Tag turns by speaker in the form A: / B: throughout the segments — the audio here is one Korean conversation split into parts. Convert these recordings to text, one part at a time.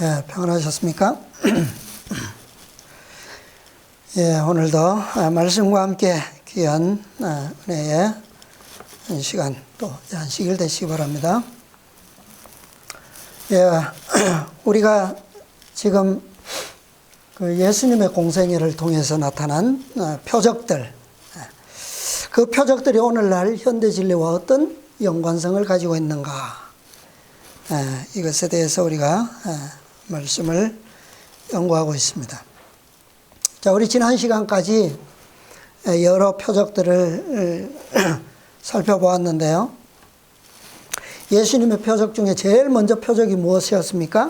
A: 예, 평안하셨습니까? 예, 오늘도 말씀과 함께 귀한 은혜의 시간 또 안식일 되시기 바랍니다. 예, 우리가 지금 그 예수님의 공생애를 통해서 나타난 표적들, 그 표적들이 오늘날 현대 진리와 어떤 연관성을 가지고 있는가, 이것에 대해서 우리가 말씀을 연구하고 있습니다. 자, 우리 지난 시간까지 여러 표적들을 살펴보았는데요. 예수님의 표적 중에 제일 먼저 표적이 무엇이었습니까?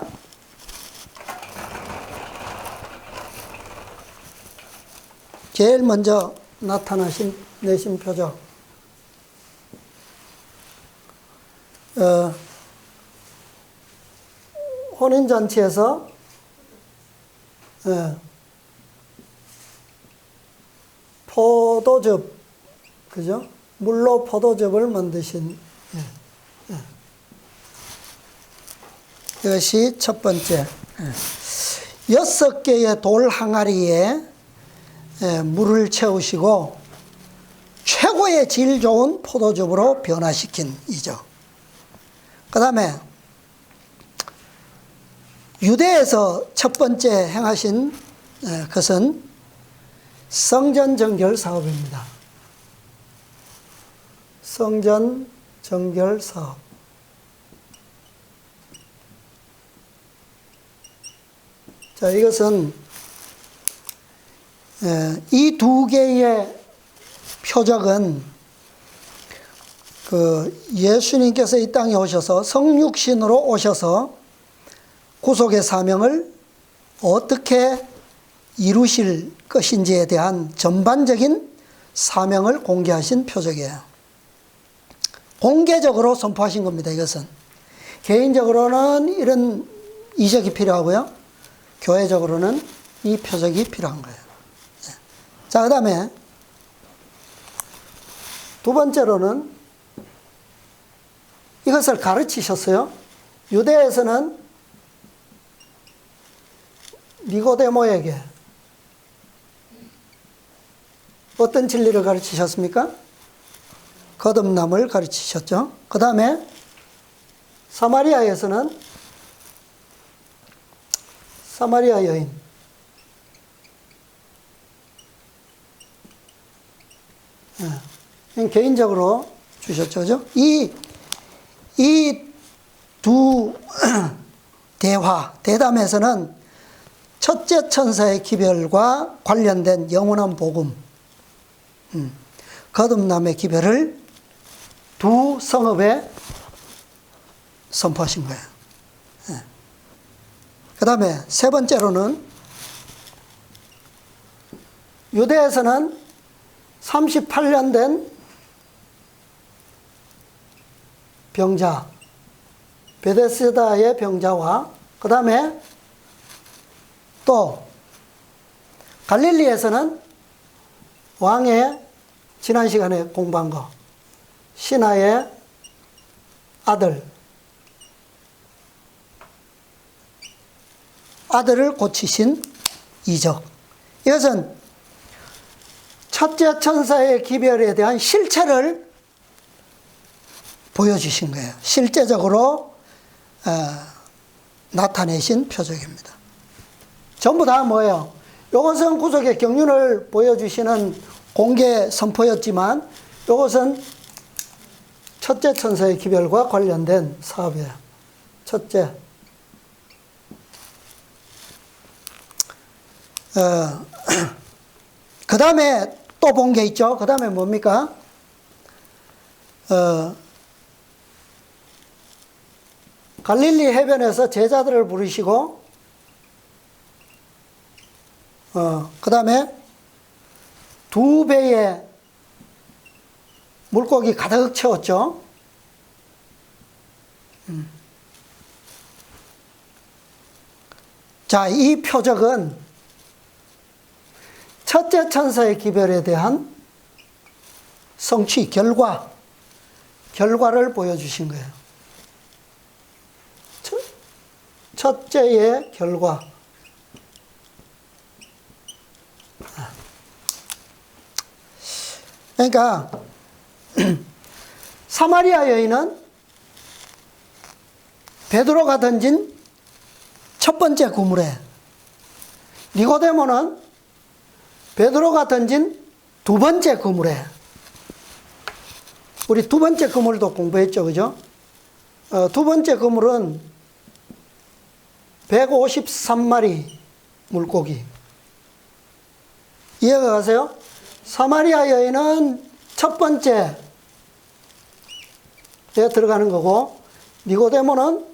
A: 제일 먼저 내신 표적. 혼인잔치에서 포도즙, 그죠? 물로 포도즙을 만드신, 이것이 첫 번째. 6개의 돌 항아리에 물을 채우시고 최고의 질 좋은 포도즙으로 변화시킨 이죠. 그 다음에 유대에서 첫 번째 행하신 것은 성전 정결 사업입니다. 성전 정결 사업. 자, 이것은 이 두 개의 표적은 그 예수님께서 이 땅에 오셔서 성육신으로 오셔서 구속의 사명을 어떻게 이루실 것인지에 대한 전반적인 사명을 공개하신 표적이에요. 공개적으로 선포하신 겁니다, 이것은. 개인적으로는 이런 이적이 필요하고요. 교회적으로는 이 표적이 필요한 거예요. 자, 그 다음에 두 번째로는 이것을 가르치셨어요. 유대에서는 니고데모에게 어떤 진리를 가르치셨습니까? 거듭남을 가르치셨죠. 그 다음에 사마리아에서는 사마리아 여인, 개인적으로 주셨죠. 이 두 대담에서는 첫째 천사의 기별과 관련된 영원한 복음, 거듭남의 기별을 두 성읍에 선포하신 거예요. 그 다음에 세 번째로는 유대에서는 38년 된 병자, 베데스다의 병자와 그 다음에 또 갈릴리에서는 왕의 지난 시간에 공부한 거, 신하의 아들을 고치신 이적. 이것은 첫째 천사의 기별에 대한 실체를 보여주신 거예요. 실제적으로 나타내신 표적입니다. 전부 다 뭐예요? 이것은 구속의 경륜을 보여주시는 공개 선포였지만 이것은 첫째 천사의 기별과 관련된 사업이에요. 첫째. 그 다음에 또 본 게 있죠. 그 다음에 뭡니까? 갈릴리 해변에서 제자들을 부르시고 그 다음에 2배의 물고기 가득 채웠죠. 자, 이 표적은 첫째 천사의 기별에 대한 성취, 결과를 보여주신 거예요. 첫째의 결과. 그러니까 사마리아 여인은 베드로가 던진 첫 번째 그물에, 니고데모는 베드로가 던진 두 번째 그물에. 우리 두 번째 그물도 공부했죠, 그죠? 두 번째 그물은 153마리 물고기. 이해가 가세요? 사마리아 여인은 첫 번째에 들어가는 거고, 니고데모는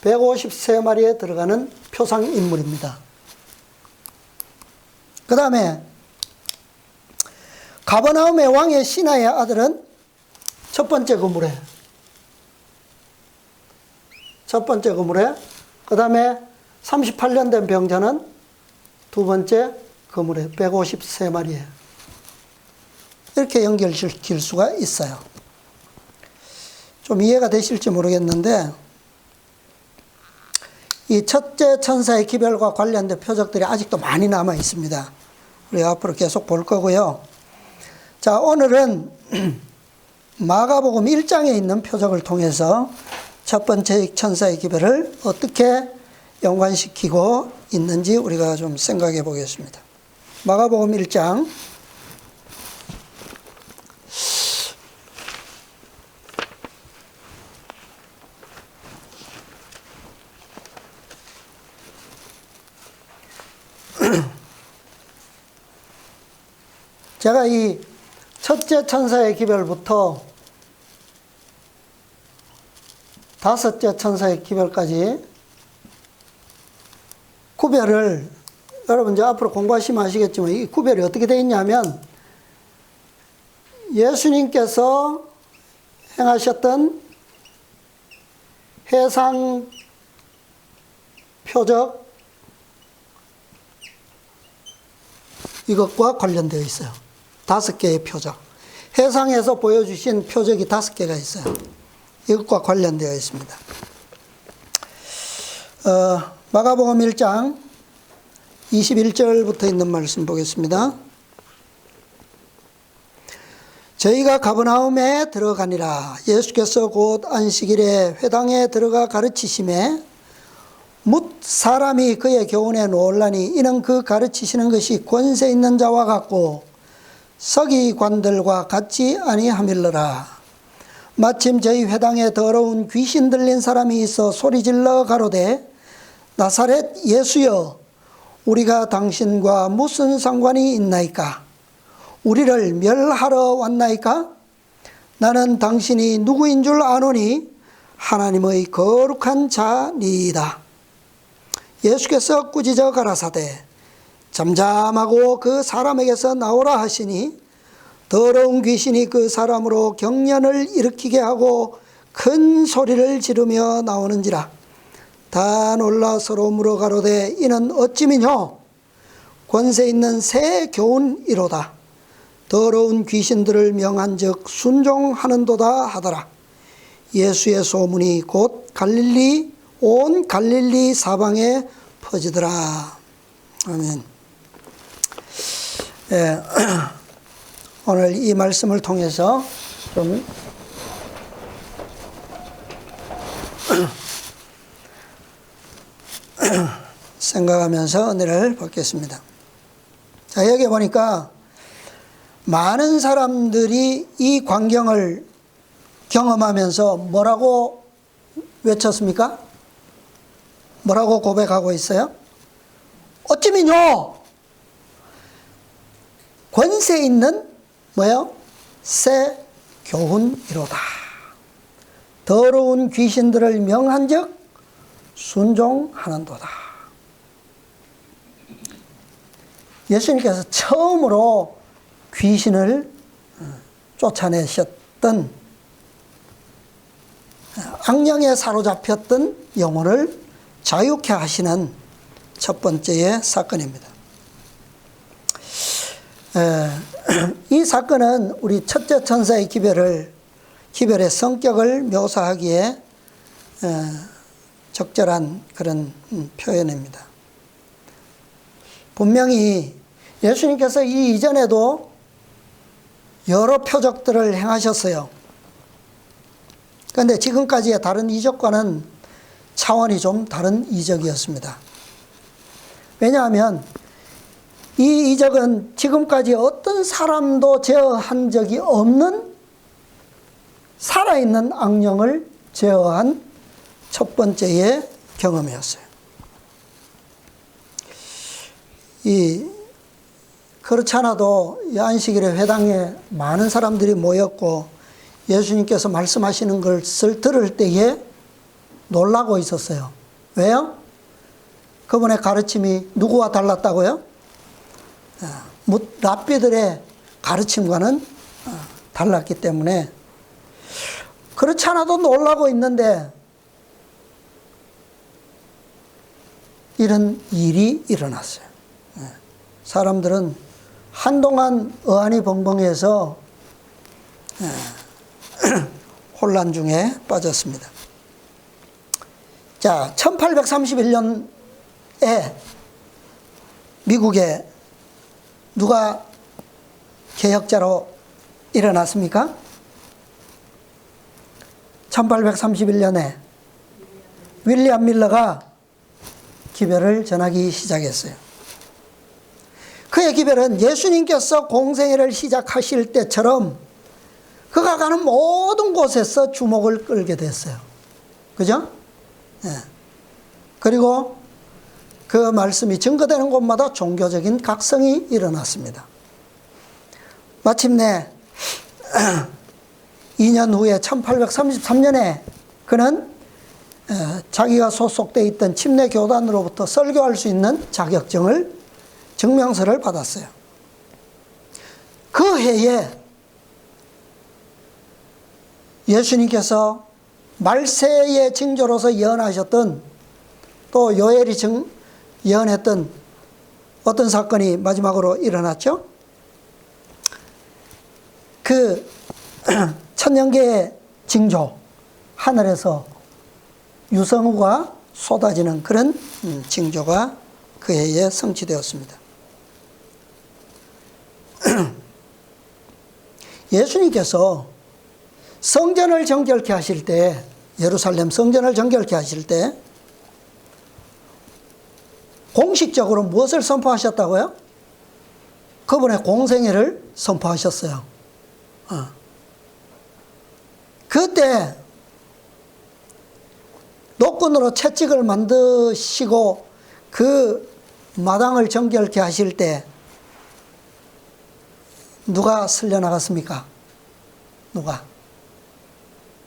A: 153마리에 들어가는 표상 인물입니다. 그 다음에 가버나움의 왕의 신하의 아들은 첫 번째 그물에, 그 다음에 38년 된 병자는 두 번째 그물에 153마리에. 이렇게 연결시킬 수가 있어요. 좀 이해가 되실지 모르겠는데, 이 첫째 천사의 기별과 관련된 표적들이 아직도 많이 남아 있습니다. 우리가 앞으로 계속 볼 거고요. 자, 오늘은 마가복음 1장에 있는 표적을 통해서 첫 번째 천사의 기별을 어떻게 연관시키고 있는지 우리가 좀 생각해 보겠습니다. 마가복음 1장 제가 이 첫째 천사의 기별부터 다섯째 천사의 기별까지 구별을, 여러분 이제 앞으로 공부하시면 아시겠지만 이 구별이 어떻게 되어 있냐면, 예수님께서 행하셨던 해상 표적, 이것과 관련되어 있어요. 5개의 표적. 해상에서 보여주신 표적이 5개가 있어요. 이것과 관련되어 있습니다. 마가복음 1장 21절부터 있는 말씀 보겠습니다. 저희가 가버나움에 들어가니라. 예수께서 곧 안식일에 회당에 들어가 가르치심에 뭇 사람이 그의 교훈에 놀라니 이는 그 가르치시는 것이 권세 있는 자와 같고 서기관들과 같지 아니함일러라. 마침 저희 회당에 더러운 귀신 들린 사람이 있어 소리질러 가로되 나사렛 예수여, 우리가 당신과 무슨 상관이 있나이까? 우리를 멸하러 왔나이까? 나는 당신이 누구인 줄 아노니 하나님의 거룩한 자니이다. 예수께서 꾸짖어 가라사대 잠잠하고 그 사람에게서 나오라 하시니 더러운 귀신이 그 사람으로 경련을 일으키게 하고 큰 소리를 지르며 나오는지라. 다 놀라 서로 물어 가로되 이는 어찌미뇨? 권세 있는 새 교훈이로다. 더러운 귀신들을 명한즉 순종하는도다 하더라. 예수의 소문이 곧 온 갈릴리 사방에 퍼지더라. 아멘. 예, 오늘 이 말씀을 통해서 좀 생각하면서 은혜를 받겠습니다. 자, 여기 보니까 많은 사람들이 이 광경을 경험하면서 뭐라고 외쳤습니까? 뭐라고 고백하고 있어요? 어찌미뇨? 권세 있는 뭐요? 새 교훈이로다. 더러운 귀신들을 명한즉 순종하는도다. 예수님께서 처음으로 귀신을 쫓아내셨던, 악령에 사로잡혔던 영혼을 자유케 하시는 첫 번째의 사건입니다. 이 사건은 우리 첫째 천사의 기별의 성격을 묘사하기에 적절한 그런 표현입니다. 분명히 예수님께서 이 이전에도 여러 표적들을 행하셨어요. 그런데 지금까지의 다른 이적과는 차원이 좀 다른 이적이었습니다. 왜냐하면 이 이적은 지금까지 어떤 사람도 제어한 적이 없는 살아있는 악령을 제어한 첫 번째의 경험이었어요. 그렇지 않아도 이 안식일에 회당에 많은 사람들이 모였고 예수님께서 말씀하시는 것을 들을 때에 놀라고 있었어요. 왜요? 그분의 가르침이 누구와 달랐다고요? 랍비들의 가르침과는 달랐기 때문에 그렇지 않아도 놀라고 있는데 이런 일이 일어났어요. 사람들은 한동안 어안이 벙벙해서 혼란 중에 빠졌습니다. 자, 1831년에 미국에 누가 개혁자로 일어났습니까? 1831년에 윌리엄 밀러가 기별을 전하기 시작했어요. 그의 기별은 예수님께서 공생애를 시작하실 때처럼 그가 가는 모든 곳에서 주목을 끌게 됐어요. 그죠? 네. 그리고 그 말씀이 증거되는 곳마다 종교적인 각성이 일어났습니다. 마침내 2년 후에 1833년에 그는 자기가 소속되어 있던 침례 교단으로부터 설교할 수 있는 자격증을 증명서를 받았어요. 그 해에 예수님께서 말세의 징조로서 예언하셨던 또 요엘이 예언했던 어떤 사건이 마지막으로 일어났죠? 그 천년계의 징조, 하늘에서 유성우가 쏟아지는 그런 징조가 그 해에 성취되었습니다. 예수님께서 성전을 정결케 하실 때, 예루살렘 성전을 정결케 하실 때 공식적으로 무엇을 선포하셨다고요? 그분의 공생애를 선포하셨어요. 그때 노끈으로 채찍을 만드시고 그 마당을 정결케 하실 때 누가 쓸려나갔습니까? 누가?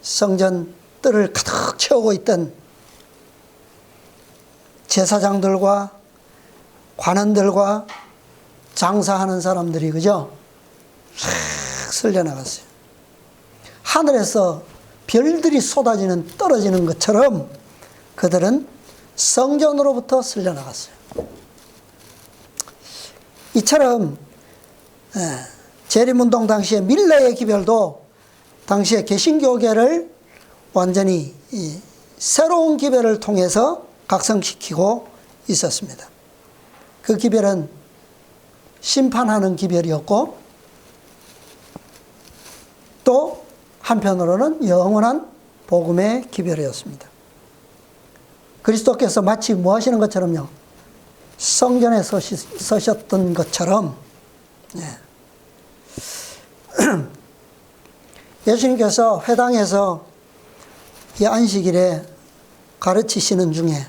A: 성전 뜰을 가득 채우고 있던 제사장들과 관원들과 장사하는 사람들이, 그죠? 싹 쓸려나갔어요. 하늘에서 별들이 떨어지는 것처럼 그들은 성전으로부터 쓸려나갔어요. 이처럼 재림운동 당시에 밀러의 기별도 당시에 개신교계를 완전히 새로운 기별을 통해서 각성시키고 있었습니다. 그 기별은 심판하는 기별이었고 또 한편으로는 영원한 복음의 기별이었습니다. 그리스도께서 마치 뭐 하시는 것처럼요, 성전에 서셨던 것처럼 예수님께서 회당에서 이 안식일에 가르치시는 중에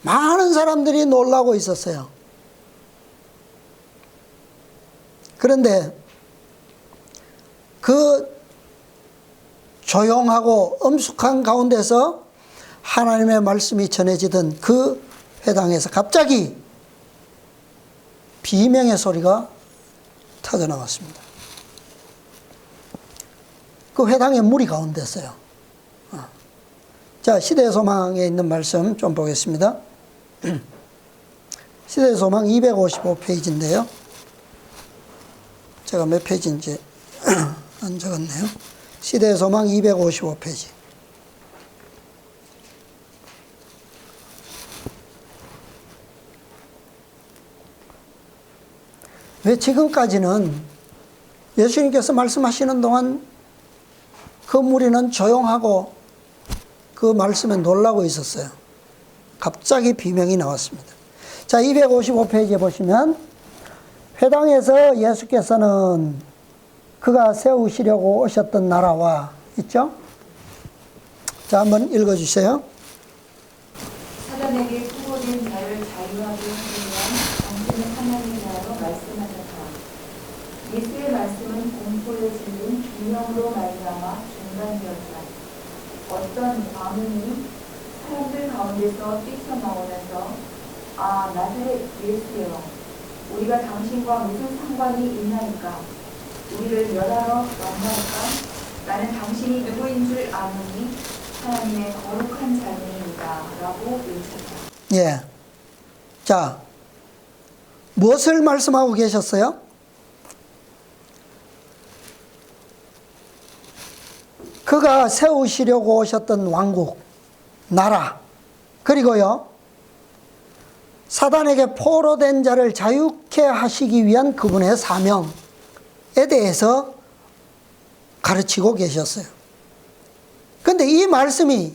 A: 많은 사람들이 놀라고 있었어요. 그런데 그 조용하고 엄숙한 가운데서 하나님의 말씀이 전해지던 그 회당에서 갑자기 비명의 소리가 터져나왔습니다. 그 회당에 물이 가운데 있어요. 자, 시대의 소망에 있는 말씀 좀 보겠습니다. 시대의 소망 255페이지인데요. 제가 몇 페이지인지 안 적었네요. 시대의 소망 255페이지. 왜 지금까지는 예수님께서 말씀하시는 동안 그 무리는 조용하고 그 말씀에 놀라고 있었어요. 갑자기 비명이 나왔습니다. 자, 255페이지에 보시면 회당에서 예수께서는 그가 세우시려고 오셨던 나라와 있죠? 자, 한번 읽어주세요.
B: 사단에게 투고된 자를 자유하게 하기 위한 당신의 하나님의 나라로 말씀하셨다. 예수의 말씀은 공포에 질린 비명으로 말미암아 중단되었다. 어떤 광인이 사람들 가운데서 뛰쳐나오면서 아, 나사렛 예수여, 우리가 당신과 무슨 상관이 있나이까? 우리를 멸하러 왔나이까? 나는 당신이 누구인 줄 아노니 하나님의 거룩한 자녀입니다. 라고 외쳤다.
A: 예. 자, 무엇을 말씀하고 계셨어요? 그가 세우시려고 오셨던 왕국, 나라, 그리고요, 사단에게 포로된 자를 자유케 하시기 위한 그분의 사명에 대해서 가르치고 계셨어요. 그런데 이 말씀이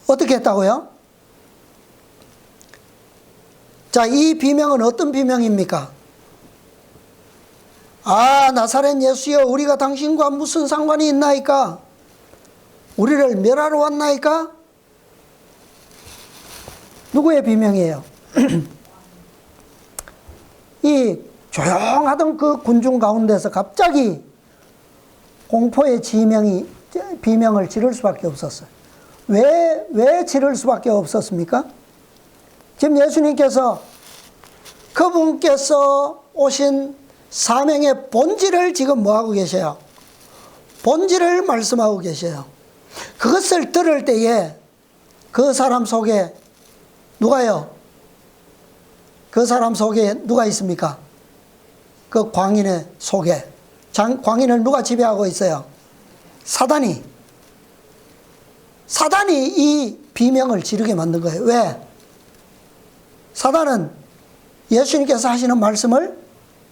A: 어떻게 했다고요? 자, 이 비명은 어떤 비명입니까? 아, 나사렛 예수여, 우리가 당신과 무슨 상관이 있나이까? 우리를 멸하러 왔나이까? 누구의 비명이에요? 이 조용하던 그 군중 가운데서 갑자기 공포의 비명을 지를 수밖에 없었어요. 왜 지를 수밖에 없었습니까? 지금 예수님께서 그분께서 오신 사명의 본질을 지금 뭐하고 계셔요? 본질을 말씀하고 계셔요. 그것을 들을 때에 그 사람 속에 누가요? 그 사람 속에 누가 있습니까? 그 광인의 속에. 광인을 누가 지배하고 있어요? 사단이 이 비명을 지르게 만든 거예요. 왜? 사단은 예수님께서 하시는 말씀을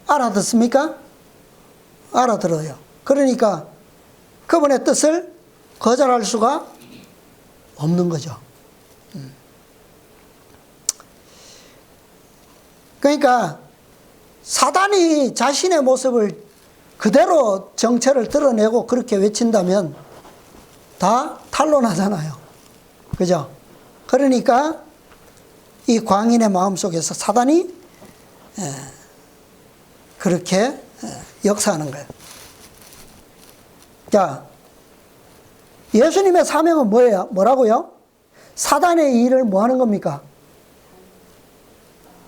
A: 알아듣습니까? 알아들어요. 그러니까 그분의 뜻을 거절할 수가 없는 거죠. 그러니까 사단이 자신의 모습을 그대로 정체를 드러내고 그렇게 외친다면 다 탄로나잖아요. 그죠? 그러니까 이 광인의 마음속에서 사단이 그렇게 역사하는 거예요. 자, 예수님의 사명은 뭐예요? 뭐라고요? 사단의 일을 뭐 하는 겁니까?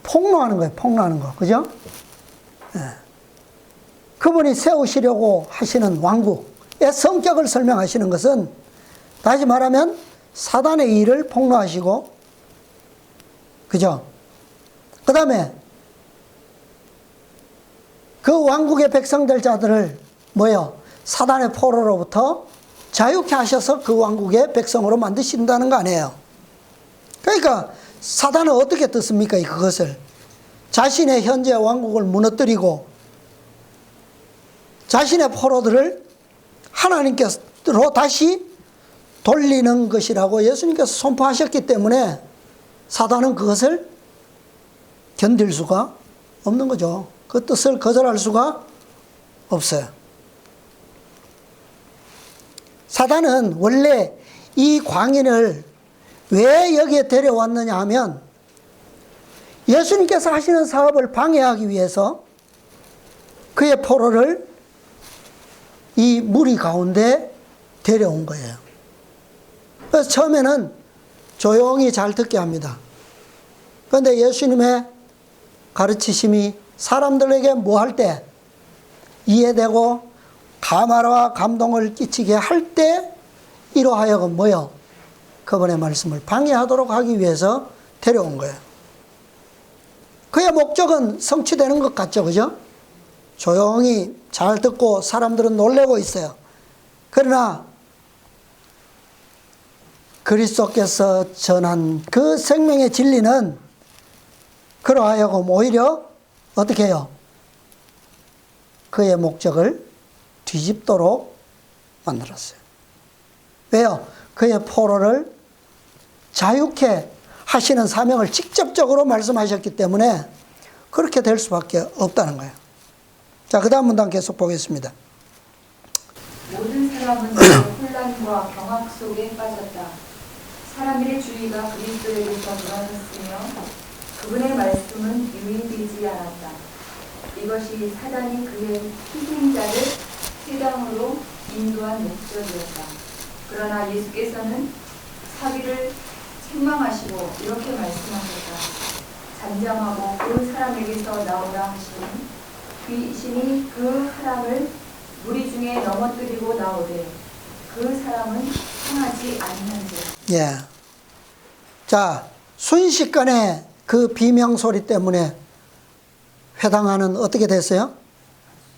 A: 폭로하는 거예요. 폭로하는 거. 그죠? 그분이 세우시려고 하시는 왕국의 성격을 설명하시는 것은 다시 말하면 사단의 일을 폭로하시고, 그죠? 그 다음에 그 왕국의 백성될 자들을 뭐요? 사단의 포로로부터 자유케 하셔서 그 왕국의 백성으로 만드신다는 거 아니에요. 그러니까 사단은 어떻게 뜻습니까? 그것을 자신의 현재 왕국을 무너뜨리고 자신의 포로들을 하나님께로 다시 돌리는 것이라고 예수님께서 선포하셨기 때문에 사단은 그것을 견딜 수가 없는 거죠. 그 뜻을 거절할 수가 없어요. 사단은 원래 이 광인을 왜 여기에 데려왔느냐 하면 예수님께서 하시는 사업을 방해하기 위해서 그의 포로를 이 무리 가운데 데려온 거예요. 그래서 처음에는 조용히 잘 듣게 합니다. 그런데 예수님의 가르치심이 사람들에게 뭐 할 때 이해되고 감화와 감동을 끼치게 할 때 이러하여금 뭐요? 그분의 말씀을 방해하도록 하기 위해서 데려온 거예요. 그의 목적은 성취되는 것 같죠, 그죠? 조용히 잘 듣고 사람들은 놀래고 있어요. 그러나 그리스도께서 전한 그 생명의 진리는 그러하여금 오히려 어떻게 해요? 그의 목적을 뒤집도록 만들었어요. 왜요? 그의 포로를 자유케 하시는 사명을 직접적으로 말씀하셨기 때문에 그렇게 될 수밖에 없다는 거예요. 자, 그 다음 문단 계속 보겠습니다.
B: 모든 사람은 혼란과 경악 속에 빠졌다. 사람들의 주의가 그리스도에게서 무너졌으며 그분의 말씀은 유의되지 않았다. 이것이 사단이 그의 희생자를 세상으로 인도한 목적이었다. 그러나 예수께서는 사비를 책망하시고 이렇게 말씀하셨다. 잠잠하고 그 사람에게서 나오라 하시니 귀신이 그 사람을 무리 중에 넘어뜨리고 나오되 그 사람은 상하지 아니한지라.
A: 예. 자, 순식간에 그 비명 소리 때문에 회당하는 어떻게 됐어요?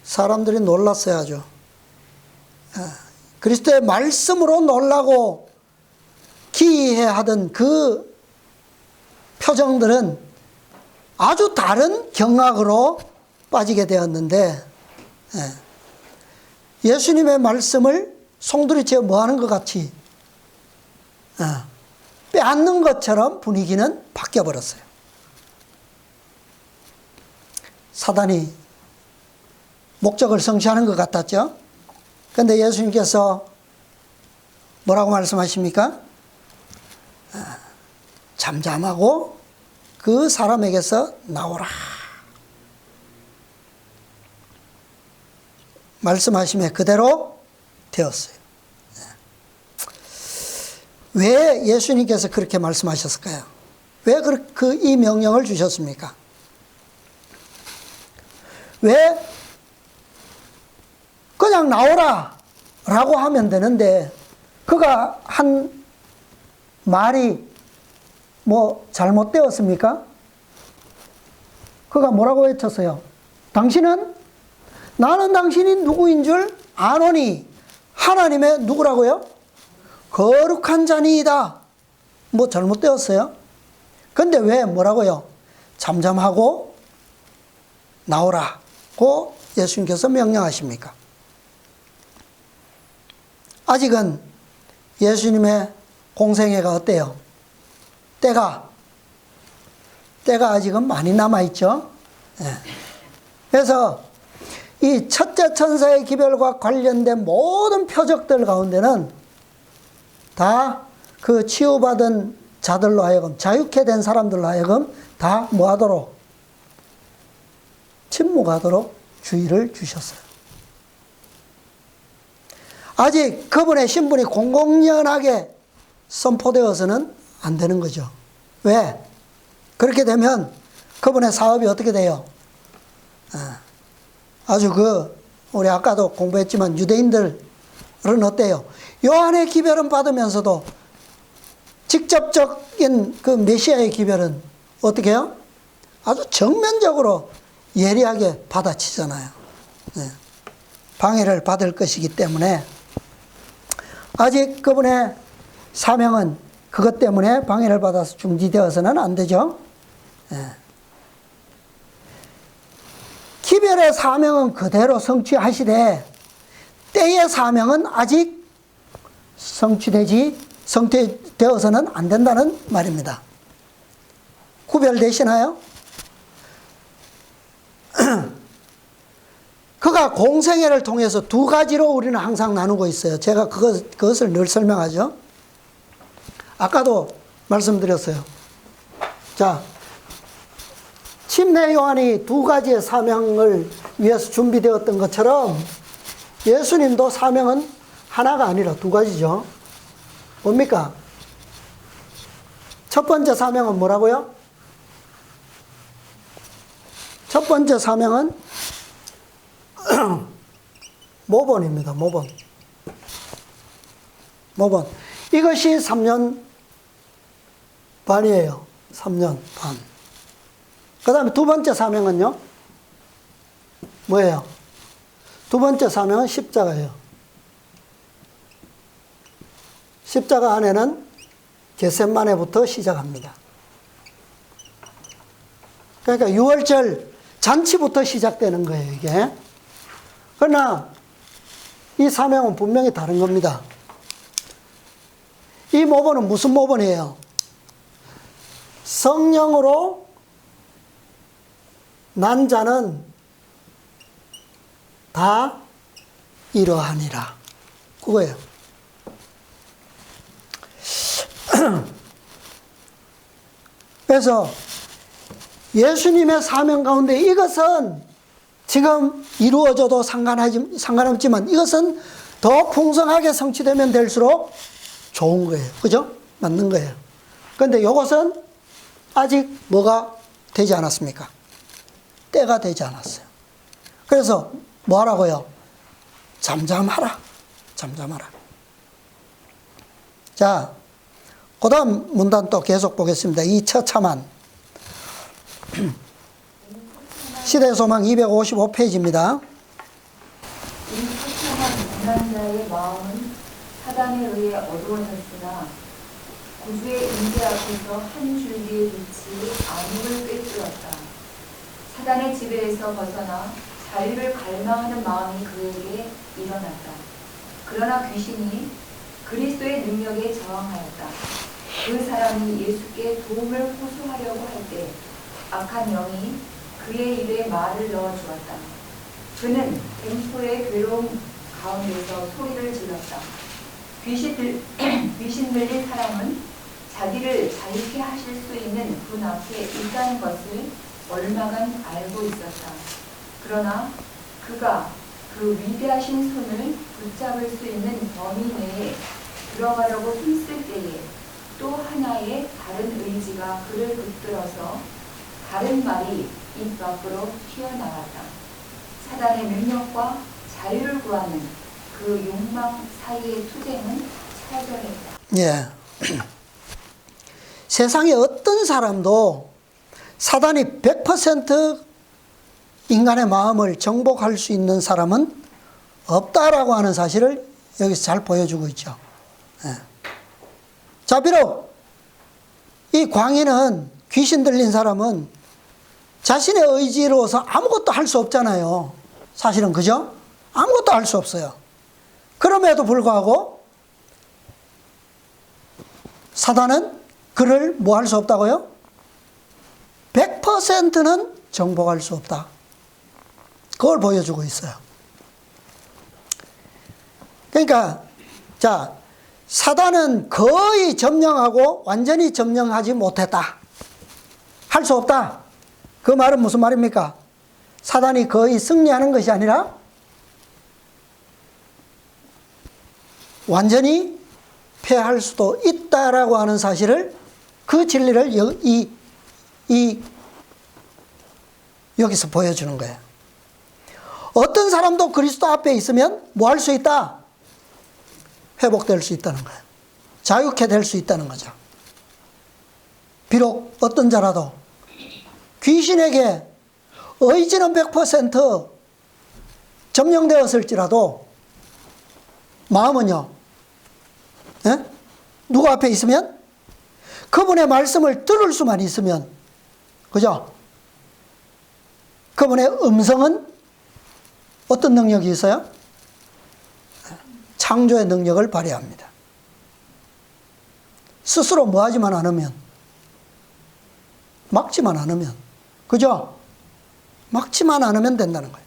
A: 사람들이 놀랐어요, 아주. 그리스도의 말씀으로 놀라고 기이해하던 그 표정들은 아주 다른 경악으로 빠지게 되었는데, 예수님의 말씀을 송두리째 뭐하는 것 같이 빼앗는 것처럼 분위기는 바뀌어버렸어요. 사단이 목적을 성취하는 것 같았죠. 그런데 예수님께서 뭐라고 말씀하십니까? 잠잠하고 그 사람에게서 나오라. 말씀하심에 그대로 되었어요. 왜 예수님께서 그렇게 말씀하셨을까요? 왜 이 명령을 주셨습니까? 왜 그냥 나오라 라고 하면 되는데 그가 한 말이 뭐 잘못되었습니까? 그가 뭐라고 외쳤어요? 나는 당신이 누구인 줄 아노니 하나님의 누구라고요? 거룩한 자니이다. 뭐 잘못되었어요? 근데 왜 뭐라고요? 잠잠하고 나오라고 예수님께서 명령하십니까? 아직은 예수님의 공생애가 어때요? 때가 아직은 많이 남아있죠. 그래서 이 첫째 천사의 기별과 관련된 모든 표적들 가운데는 다 그 치유받은 자들로 하여금, 자유케 된 사람들로 하여금 다 뭐하도록? 침묵하도록 주의를 주셨어요. 아직 그분의 신분이 공공연하게 선포되어서는 안 되는 거죠. 왜? 그렇게 되면 그분의 사업이 어떻게 돼요? 아주 우리 아까도 공부했지만 유대인들은 어때요? 요한의 기별은 받으면서도 직접적인 그 메시아의 기별은 어떻게 해요? 아주 정면적으로 예리하게 받아치잖아요. 방해를 받을 것이기 때문에 아직 그분의 사명은 그것 때문에 방해를 받아서 중지되어서는 안 되죠. 기별의 사명은 그대로 성취하시되 때의 사명은 아직 성취되어서는 안 된다는 말입니다. 구별되시나요? 그가 공생애를 통해서 두 가지로 우리는 항상 나누고 있어요. 제가 그것을 늘 설명하죠. 아까도 말씀드렸어요. 자, 침례 요한이 두 가지의 사명을 위해서 준비되었던 것처럼 예수님도 사명은 하나가 아니라 두 가지죠. 뭡니까? 첫 번째 사명은 뭐라고요? 첫 번째 사명은 모본입니다. 모본. 이것이 3년 반이에요. 3년 반. 그 다음에 두 번째 사명은요? 뭐예요? 두 번째 사명은 십자가예요. 십자가 안에는 겟세마네부터 시작합니다. 그러니까 6월절 잔치부터 시작되는 거예요, 이게. 그러나 이 사명은 분명히 다른 겁니다. 이 모본은 무슨 모본이에요? 성령으로 난 자는 다 이러하니라. 그거예요. 그래서 예수님의 사명 가운데 이것은 지금 이루어져도 상관없지만 이것은 더 풍성하게 성취되면 될수록 좋은 거예요. 그죠? 맞는 거예요. 그런데 이것은 아직 뭐가 되지 않았습니까? 때가 되지 않았어요. 그래서 뭐 하라고요? 잠잠하라. 잠잠하라. 자, 그 다음 문단 또 계속 보겠습니다. 이 처참한 시대소망 255페이지입니다.
B: 이 처참한 고난자의 마음은 사단에 의해 어두워졌으나 구주의 임재 앞에서 한 줄기의 빛이 암흑을 꿰뚫었다. 사단의 지배에서 벗어나 자유를 갈망하는 마음이 그에게 일어났다. 그러나 귀신이 그리스도의 능력에 저항하였다. 그 사람이 예수께 도움을 호소하려고 할 때 악한 영이 그의 입에 말을 넣어주었다. 그는 갱포의 괴로움 가운데서 소리를 질렀다. 귀신 들린 사람은 자기를 자유케 하실 수 있는 분 앞에 있다는 것을 얼마간 알고 있었다. 그러나 그가 그 위대하신 손을 붙잡을 수 있는 범위 내에 들어가려고 힘쓸 때에 또 하나의 다른 의지가 그를 붙들어서 다른 말이 입 밖으로 튀어나왔다. 사단의 능력과 자유를 구하는 그 욕망 사이의 투쟁은 처절했다.
A: 예. 세상에 어떤 사람도 사단이 100% 인간의 마음을 정복할 수 있는 사람은 없다라고 하는 사실을 여기서 잘 보여주고 있죠. 예. 자, 비록 이 광인은, 귀신 들린 사람은 자신의 의지로서 아무것도 할 수 없잖아요. 사실은, 그죠? 아무것도 할 수 없어요. 그럼에도 불구하고 사단은 그를 뭐 할 수 없다고요? 100%는 정복할 수 없다. 그걸 보여주고 있어요. 그러니까 자, 사단은 거의 점령하고 완전히 점령하지 못했다. 할 수 없다. 그 말은 무슨 말입니까? 사단이 거의 승리하는 것이 아니라 완전히 패할 수도 있다라고 하는 사실을, 그 진리를 여기서 보여주는 거예요. 어떤 사람도 그리스도 앞에 있으면 뭐 할 수 있다? 회복될 수 있다는 거예요. 자유케 될 수 있다는 거죠. 비록 어떤 자라도 귀신에게 의지는 100% 점령되었을지라도 마음은요, 예? 누구 앞에 있으면? 그분의 말씀을 들을 수만 있으면, 그죠? 그분의 음성은 어떤 능력이 있어요? 창조의 능력을 발휘합니다. 스스로 뭐 하지만 않으면, 막지만 않으면, 그죠? 막지만 않으면 된다는 거예요.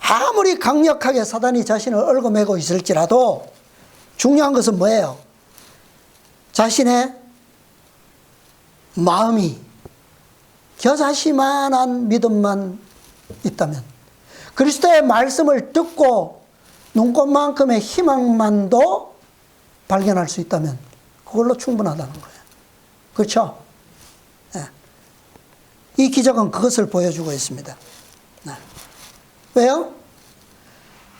A: 아무리 강력하게 사단이 자신을 얽어매고 있을지라도 중요한 것은 뭐예요? 자신의 마음이 겨자씨만한 믿음만 있다면, 그리스도의 말씀을 듣고 눈꽃만큼의 희망만도 발견할 수 있다면 그걸로 충분하다는 거예요. 그렇죠? 네. 이 기적은 그것을 보여주고 있습니다. 네. 왜요?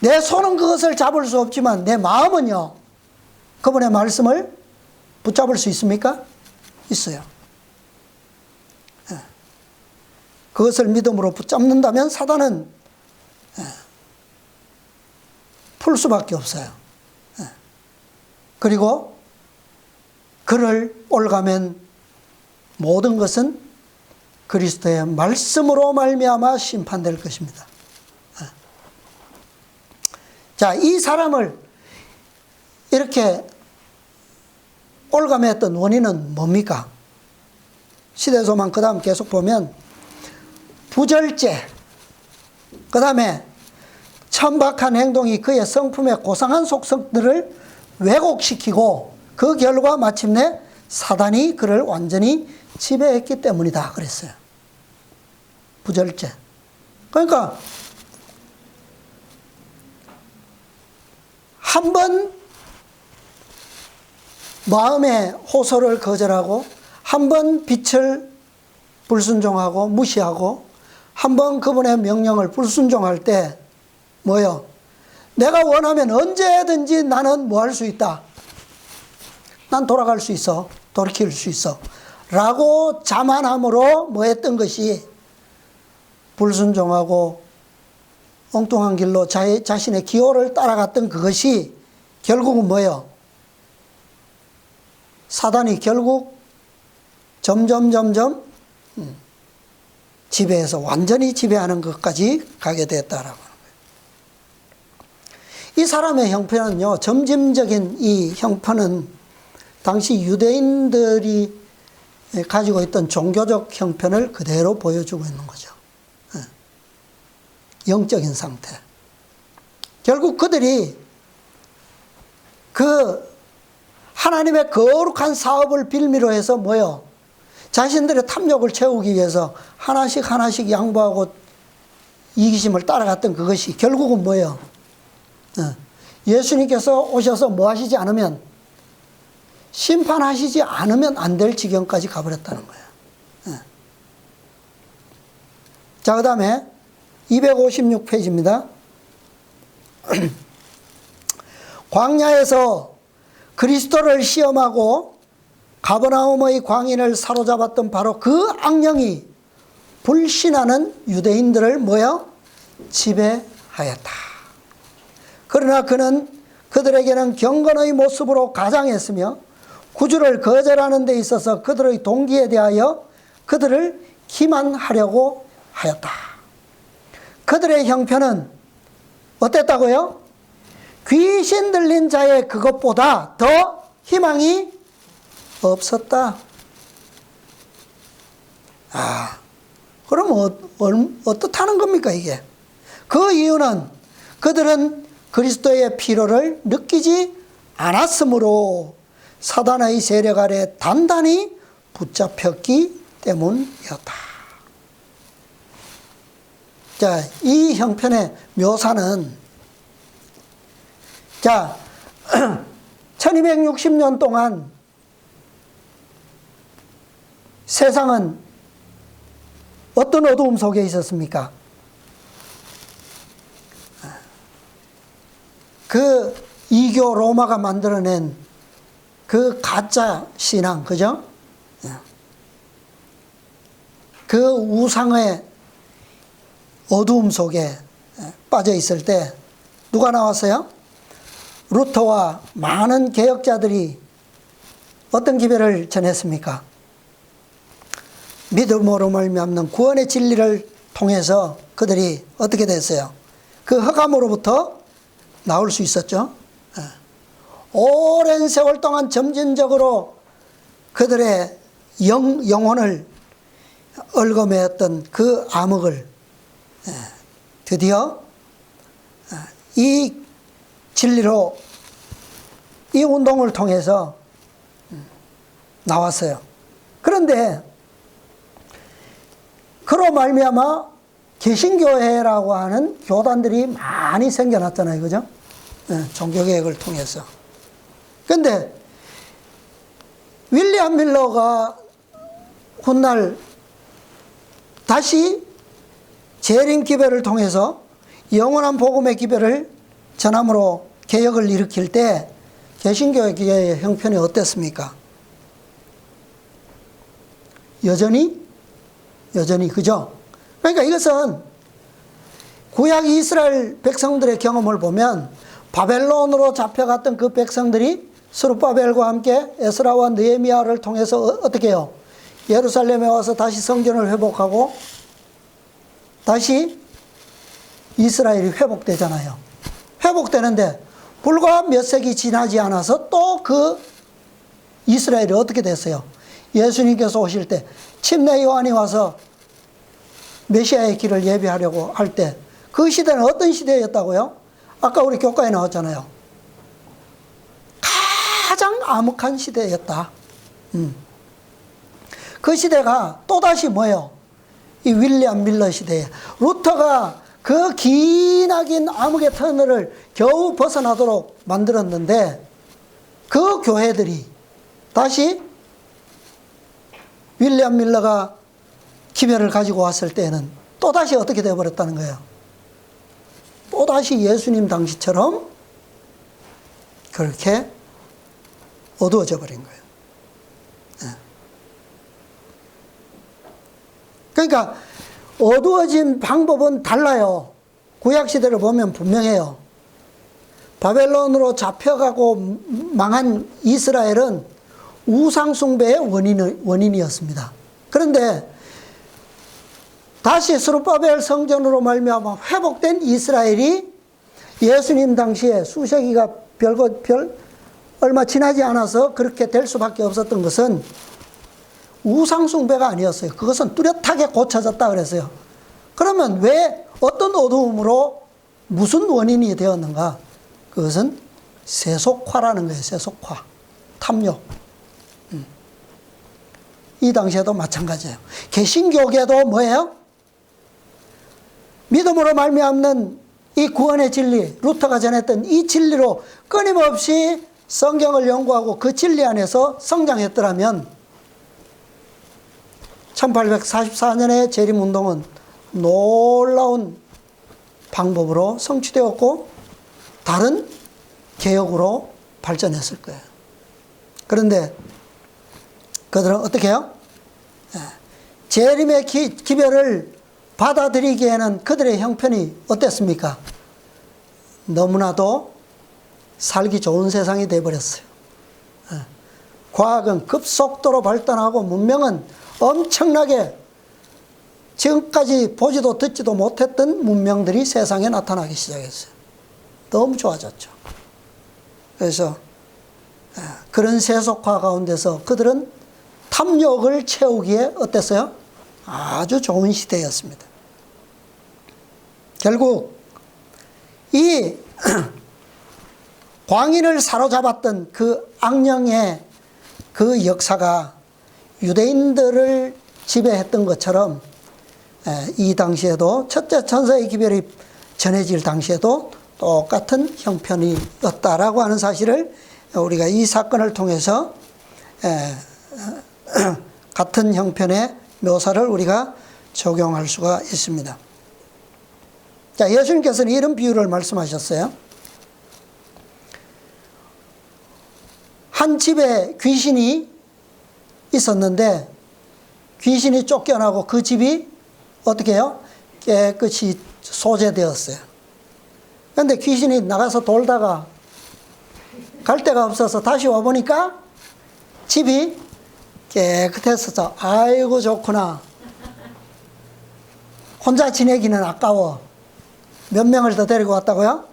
A: 내 손은 그것을 잡을 수 없지만 내 마음은요, 그분의 말씀을 붙잡을 수 있습니까? 있어요. 네. 그것을 믿음으로 붙잡는다면 사단은 풀 수밖에 없어요. 그리고 그를 올가면 모든 것은 그리스도의 말씀으로 말미암아 심판될 것입니다. 자, 이 사람을 이렇게 올가매했던 원인은 뭡니까? 시대소망 그 다음 계속 보면 부절제, 그 다음에 천박한 행동이 그의 성품의 고상한 속성들을 왜곡시키고 그 결과 마침내 사단이 그를 완전히 지배했기 때문이다 그랬어요. 부절제. 그러니까 한 번 마음의 호소를 거절하고 한 번 빛을 불순종하고 무시하고 한 번 그분의 명령을 불순종할 때 뭐요? 내가 원하면 언제든지 나는 뭐 할 수 있다. 난 돌아갈 수 있어. 돌이킬 수 있어. 라고 자만함으로 뭐 했던 것이 불순종하고 엉뚱한 길로 자신의 기호를 따라갔던 그것이 결국은 뭐예요? 사단이 결국 점점 지배해서 완전히 지배하는 것까지 가게 됐다라고 하는 거예요. 이 사람의 형편은요, 점진적인 이 형편은 당시 유대인들이 가지고 있던 종교적 형편을 그대로 보여주고 있는 거죠. 영적인 상태. 결국 그들이 그 하나님의 거룩한 사업을 빌미로 해서 뭐요? 자신들의 탐욕을 채우기 위해서 하나씩 양보하고 이기심을 따라갔던 그것이 결국은 뭐예요? 예수님께서 오셔서 뭐 하시지 않으면, 심판하시지 않으면 안 될 지경까지 가버렸다는 거예요. 자, 그 다음에 256페이지입니다. 광야에서 그리스도를 시험하고 가버나움의 광인을 사로잡았던 바로 그 악령이 불신하는 유대인들을 뭐요? 지배하였다. 그러나 그는 그들에게는 경건의 모습으로 가장했으며 구주를 거절하는 데 있어서 그들의 동기에 대하여 그들을 기만하려고 하였다. 그들의 형편은 어땠다고요? 귀신 들린 자의 그것보다 더 희망이 없었다. 그럼 어떻다는 겁니까 이게? 그 이유는 그들은 그리스도의 피로를 느끼지 않았으므로 사단의 세력 아래 단단히 붙잡혔기 때문이었다. 자, 이 형편의 묘사는, 자, 1260년 동안 세상은 어떤 어두움 속에 있었습니까? 그 이교 로마가 만들어낸 그 가짜 신앙, 그죠? 그 우상의 어두움 속에 빠져 있을 때 누가 나왔어요? 루터와 많은 개혁자들이 어떤 기별을 전했습니까? 믿음으로 말미암는 구원의 진리를 통해서 그들이 어떻게 됐어요? 그 흑암으로부터 나올 수 있었죠. 오랜 세월 동안 점진적으로 그들의 영혼을 얽어매었던 그 암흑을 드디어 이 진리로 이 운동을 통해서 나왔어요. 그런데 그로 말미암아 개신교회라고 하는 교단들이 많이 생겨났잖아요. 그죠? 종교개혁을 통해서. 그런데 윌리엄 밀러가 훗날 다시 재림 기별을 통해서 영원한 복음의 기별을 전함으로 개혁을 일으킬 때 개신교의 형편이 어땠습니까? 여전히 그죠? 그러니까 이것은 구약 이스라엘 백성들의 경험을 보면 바벨론으로 잡혀갔던 그 백성들이 스룹바벨과 함께 에스라와 느헤미야를 통해서 어떻게 해요? 예루살렘에 와서 다시 성전을 회복하고 다시 이스라엘이 회복되잖아요. 회복되는데 불과 몇 세기 지나지 않아서 또 그 이스라엘이 어떻게 됐어요? 예수님께서 오실 때 침례 요한이 와서 메시아의 길을 예비하려고 할 때 그 시대는 어떤 시대였다고요? 아까 우리 교과에 나왔잖아요. 가장 암흑한 시대였다. 그 시대가 또다시 뭐예요? 이 윌리엄 밀러 시대에 루터가 그 기나긴 암흑의 터널을 겨우 벗어나도록 만들었는데 그 교회들이 다시 윌리엄 밀러가 기별을 가지고 왔을 때는 또다시 어떻게 되어버렸다는 거예요? 또다시 예수님 당시처럼 그렇게 어두워져 버린 거예요. 그러니까 어두워진 방법은 달라요. 구약시대를 보면 분명해요. 바벨론으로 잡혀가고 망한 이스라엘은 우상숭배의 원인이었습니다. 그런데 다시 스룹바벨 성전으로 말미암아 회복된 이스라엘이 예수님 당시에 수세기가 얼마 지나지 않아서 그렇게 될 수밖에 없었던 것은 우상숭배가 아니었어요. 그것은 뚜렷하게 고쳐졌다 그랬어요. 그러면 왜 어떤 어두움으로 무슨 원인이 되었는가? 그것은 세속화라는 거예요. 세속화, 탐욕. 이 당시에도 마찬가지예요. 개신교계도 뭐예요? 믿음으로 말미암는 이 구원의 진리, 루터가 전했던 이 진리로 끊임없이 성경을 연구하고 그 진리 안에서 성장했더라면 1844년의 재림운동은 놀라운 방법으로 성취되었고 다른 개혁으로 발전했을 거예요. 그런데 그들은 어떻게 해요? 재림의 기별을 받아들이기에는 그들의 형편이 어땠습니까? 너무나도 살기 좋은 세상이 되어버렸어요. 과학은 급속도로 발전하고 문명은 엄청나게 지금까지 보지도 듣지도 못했던 문명들이 세상에 나타나기 시작했어요. 너무 좋아졌죠. 그래서 그런 세속화 가운데서 그들은 탐욕을 채우기에 어땠어요? 아주 좋은 시대였습니다. 결국 이 광인을 사로잡았던 그 악령의 그 역사가 유대인들을 지배했던 것처럼 이 당시에도 첫째 천사의 기별이 전해질 당시에도 똑같은 형편이었다라고 하는 사실을 우리가 이 사건을 통해서 같은 형편의 묘사를 우리가 적용할 수가 있습니다. 자, 예수님께서는 이런 비유를 말씀하셨어요. 한 집에 귀신이 있었는데 귀신이 쫓겨나고 그 집이 어떻게 해요? 깨끗이 소재되었어요. 그런데 귀신이 나가서 돌다가 갈 데가 없어서 다시 와보니까 집이 깨끗했어서 아이고 좋구나. 혼자 지내기는 아까워. 몇 명을 더 데리고 왔다고요?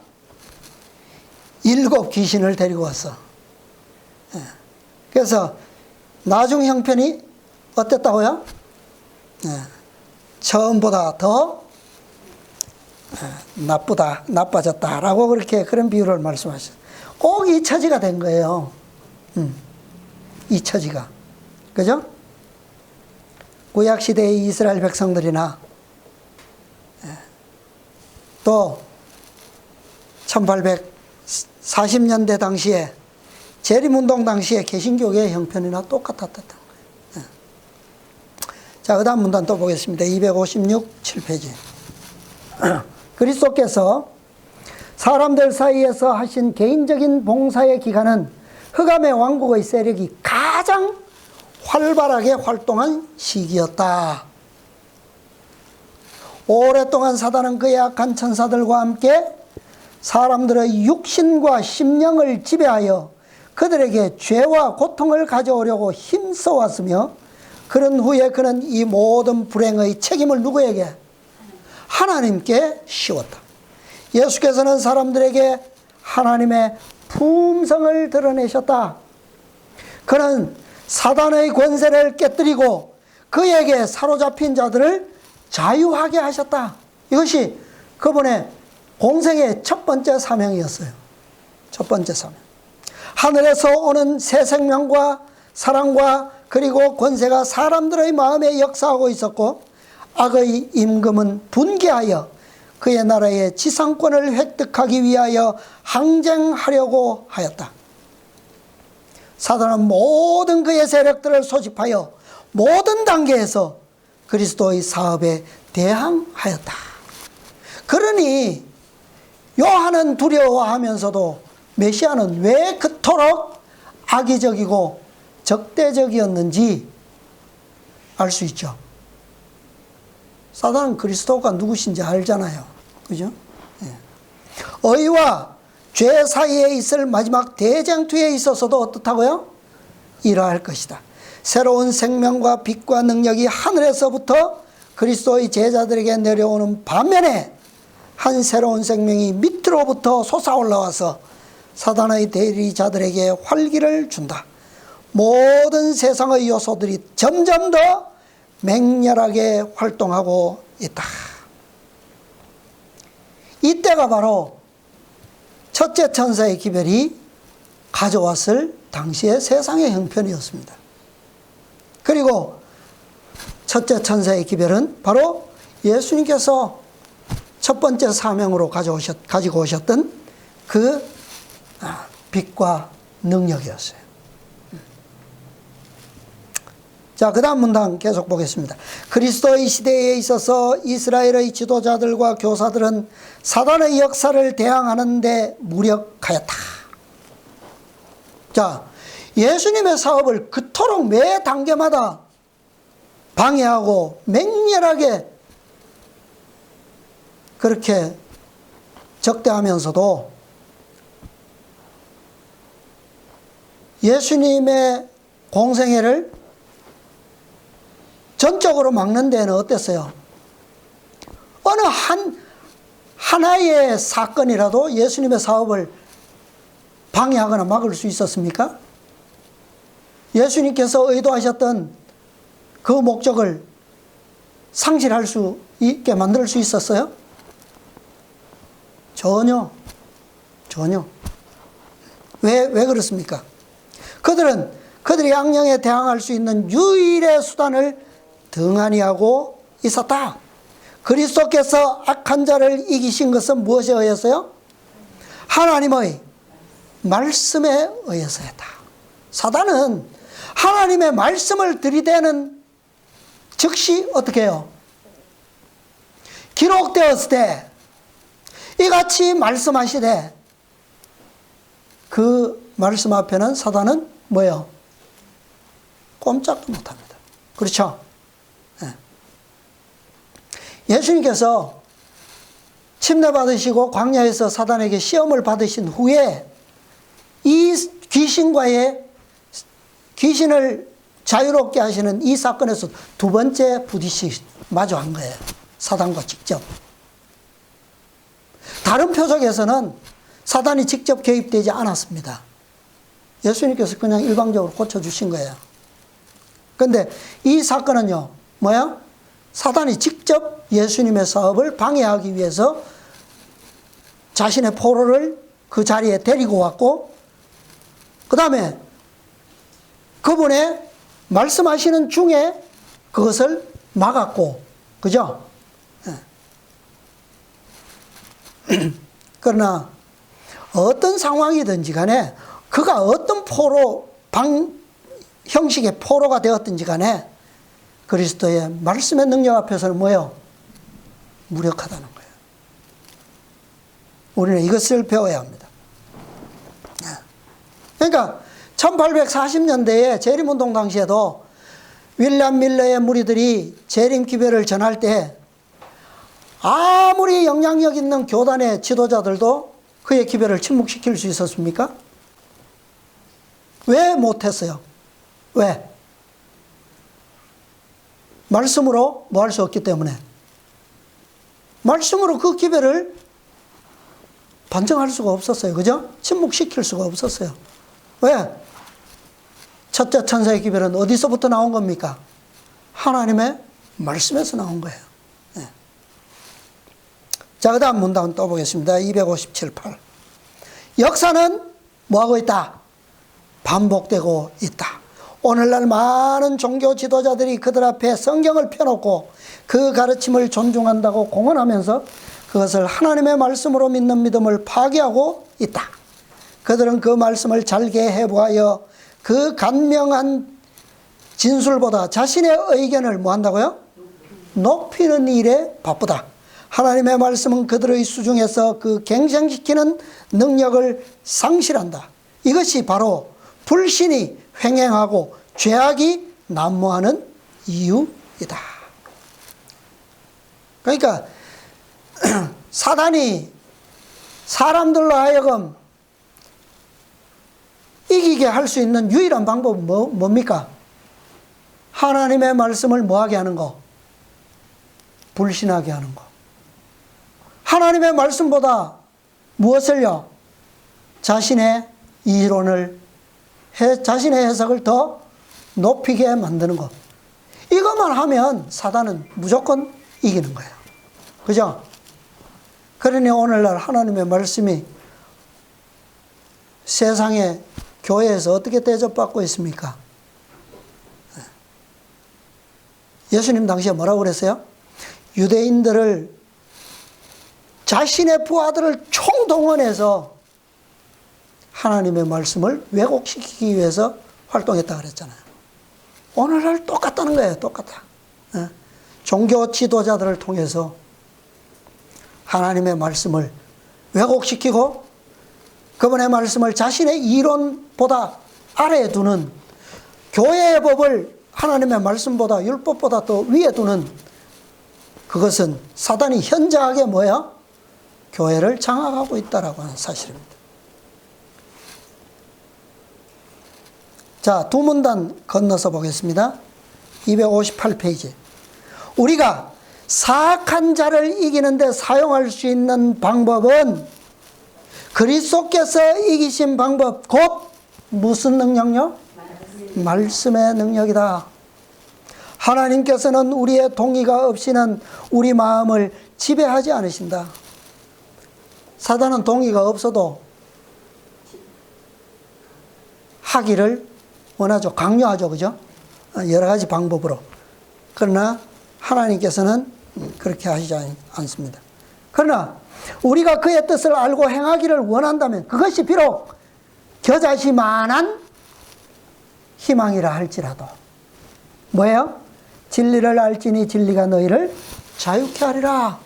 A: 7 귀신을 데리고 왔어. 그래서 나중 형편이 어땠다고요? 처음보다 더 나빠졌다라고 그런 비유를 말씀하셨어요. 꼭 이 처지가 된 거예요. 이 처지가. 그죠? 구약시대의 이스라엘 백성들이나 또 1840년대 당시에 재림운동 당시에 개신교계의 형편이나 똑같았던 거예요. 자, 그 다음 문단 또 보겠습니다. 256, 7페이지. 그리스도께서 사람들 사이에서 하신 개인적인 봉사의 기간은 흑암의 왕국의 세력이 가장 활발하게 활동한 시기였다. 오랫동안 사단은 그의 악한 천사들과 함께 사람들의 육신과 심령을 지배하여 그들에게 죄와 고통을 가져오려고 힘써왔으며 그런 후에 그는 이 모든 불행의 책임을 누구에게? 하나님께 씌웠다. 예수께서는 사람들에게 하나님의 품성을 드러내셨다. 그는 사단의 권세를 깨뜨리고 그에게 사로잡힌 자들을 자유하게 하셨다. 이것이 그분의 공생의 첫 번째 사명이었어요. 첫 번째 사명. 하늘에서 오는 새 생명과 사랑과 그리고 권세가 사람들의 마음에 역사하고 있었고 악의 임금은 분개하여 그의 나라의 지상권을 획득하기 위하여 항쟁하려고 하였다. 사단은 모든 그의 세력들을 소집하여 모든 단계에서 그리스도의 사업에 대항하였다. 그러니 요한은 두려워하면서도 메시아는 왜 그토록 악의적이고 적대적이었는지 알 수 있죠. 사단은 그리스도가 누구신지 알잖아요. 그죠? 예. 의와 죄 사이에 있을 마지막 대쟁투에 있어서도 어떻다고요? 이러할 것이다. 새로운 생명과 빛과 능력이 하늘에서부터 그리스도의 제자들에게 내려오는 반면에 한 새로운 생명이 밑으로부터 솟아올라와서 사단의 대리자들에게 활기를 준다. 모든 세상의 요소들이 점점 더 맹렬하게 활동하고 있다. 이때가 바로 첫째 천사의 기별이 가져왔을 당시의 세상의 형편이었습니다. 그리고 첫째 천사의 기별은 바로 예수님께서 첫 번째 사명으로 가지고 오셨던 그 빛과 능력이었어요. 자, 그 다음 문장 계속 보겠습니다. 그리스도의 시대에 있어서 이스라엘의 지도자들과 교사들은 사단의 역사를 대항하는 데 무력하였다. 자, 예수님의 사업을 그토록 매 단계마다 방해하고 맹렬하게 그렇게 적대하면서도 예수님의 공생애를 전적으로 막는 데는 어땠어요? 어느 하나의 사건이라도 예수님의 사업을 방해하거나 막을 수 있었습니까? 예수님께서 의도하셨던 그 목적을 상실할 수 있게 만들 수 있었어요? 전혀. 왜 그렇습니까? 그들이 악령에 대항할 수 있는 유일의 수단을 등한히 하고 있었다. 그리스도께서 악한 자를 이기신 것은 무엇에 의해서요? 하나님의 말씀에 의해서였다. 사단은 하나님의 말씀을 들이대는 즉시 어떻게 해요? 기록되었을 때 이같이 말씀하시되 그 말씀 앞에는 사단은 뭐예요? 꼼짝도 못합니다. 그렇죠? 예수님께서 침례받으시고 광야에서 사단에게 시험을 받으신 후에 이 귀신을 자유롭게 하시는 이 사건에서 두 번째 부딪히 마주한 거예요. 사단과 직접. 다른 표적에서는 사단이 직접 개입되지 않았습니다. 예수님께서 그냥 일방적으로 고쳐주신 거예요. 그런데 이 사건은요, 뭐야? 사단이 직접 예수님의 사업을 방해하기 위해서 자신의 포로를 그 자리에 데리고 왔고, 그 다음에 그분의 말씀하시는 중에 그것을 막았고, 그죠? 그러나 어떤 상황이든지 간에 그가 어떤 형식의 포로가 되었든지 간에 그리스도의 말씀의 능력 앞에서는 뭐예요? 무력하다는 거예요. 우리는 이것을 배워야 합니다. 그러니까 1840년대에 재림운동 당시에도 윌리엄 밀러의 무리들이 재림 기별을 전할 때 아무리 영향력 있는 교단의 지도자들도 그의 기별을 침묵시킬 수 있었습니까? 왜 못했어요? 왜? 말씀으로 뭐 할 수 없기 때문에. 말씀으로 그 기별을 반증할 수가 없었어요. 그죠? 침묵시킬 수가 없었어요. 왜? 첫째 천사의 기별은 어디서부터 나온 겁니까? 하나님의 말씀에서 나온 거예요. 네. 자, 그 다음 문단 또 보겠습니다. 257, 8. 역사는 뭐하고 있다? 반복되고 있다. 오늘날 많은 종교 지도자들이 그들 앞에 성경을 펴놓고 그 가르침을 존중한다고 공언하면서 그것을 하나님의 말씀으로 믿는 믿음을 파괴하고 있다. 그들은 그 말씀을 잘게 해부하여 그 간명한 진술보다 자신의 의견을 뭐 한다고요? 높이는 일에 바쁘다. 하나님의 말씀은 그들의 수중에서 그 갱생시키는 능력을 상실한다. 이것이 바로 불신이 횡행하고 죄악이 난무하는 이유이다. 그러니까 사단이 사람들로 하여금 이기게 할 수 있는 유일한 방법은 뭡니까? 하나님의 말씀을 뭐하게 하는 거? 불신하게 하는 거. 하나님의 말씀보다 무엇을요? 자신의 이론을, 자신의 해석을 더 높이게 만드는 것. 이것만 하면 사단은 무조건 이기는 거예요. 그죠? 그러니 오늘날 하나님의 말씀이 세상의 교회에서 어떻게 대접받고 있습니까? 예수님 당시에 뭐라고 그랬어요? 유대인들을, 자신의 부하들을 총동원해서 하나님의 말씀을 왜곡시키기 위해서 활동했다 그랬잖아요. 오늘날 똑같다는 거예요. 똑같아. 종교 지도자들을 통해서 하나님의 말씀을 왜곡시키고 그분의 말씀을 자신의 이론보다 아래에 두는, 교회의 법을 하나님의 말씀보다, 율법보다 더 위에 두는, 그것은 사단이 현저하게 뭐야? 교회를 장악하고 있다라고 하는 사실입니다. 자, 두 문단 건너서 보겠습니다. 258페이지. 우리가 사악한 자를 이기는데 사용할 수 있는 방법은 그리스도께서 이기신 방법, 곧 무슨 능력요? 말씀의 능력이다. 하나님께서는 우리의 동의가 없이는 우리 마음을 지배하지 않으신다. 사단은 동의가 없어도 하기를 원하죠. 강요하죠. 그죠? 여러 가지 방법으로. 그러나 하나님께서는 그렇게 하시지 않습니다. 그러나 우리가 그의 뜻을 알고 행하기를 원한다면 그것이 비록 겨자씨만한 희망이라 할지라도 뭐예요? 진리를 알지니 진리가 너희를 자유케 하리라.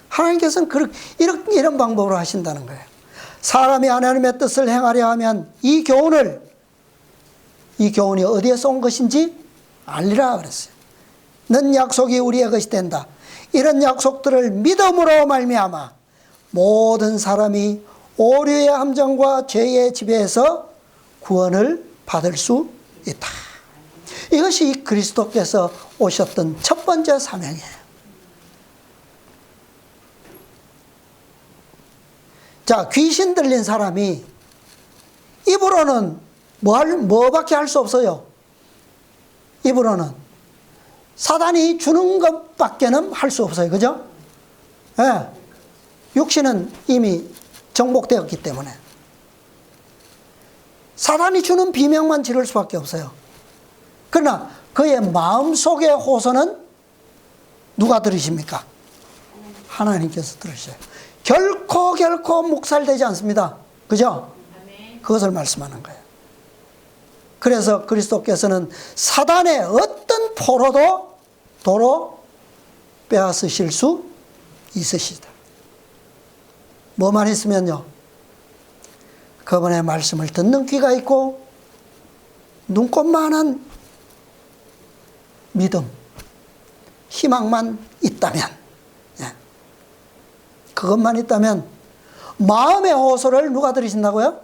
A: 하나님께서는 이런 방법으로 하신다는 거예요. 사람이 하나님의 뜻을 행하려 하면 이 교훈이 어디에서 온 것인지 알리라 그랬어요. 는 약속이 우리의 것이 된다. 이런 약속들을 믿음으로 말미암아 모든 사람이 오류의 함정과 죄의 지배에서 구원을 받을 수 있다. 이것이 그리스도께서 오셨던 첫 번째 사명이에요. 자, 귀신 들린 사람이 입으로는 뭐밖에 할 수 없어요. 입으로는 사단이 주는 것밖에는 할 수 없어요. 그죠? 예. 육신은 이미 정복되었기 때문에 사단이 주는 비명만 지를 수밖에 없어요. 그러나 그의 마음속의 호소는 누가 들으십니까? 하나님께서 들으셔요. 결코 묵살되지 않습니다. 그죠? 그것을 말씀하는 거예요. 그래서 그리스도께서는 사단의 어떤 포로도 도로 빼앗으실 수 있으시다. 뭐만 있으면요, 그분의 말씀을 듣는 귀가 있고 눈꽃만한 믿음, 희망만 있다면, 그것만 있다면 마음의 호소를 누가 들으신다고요?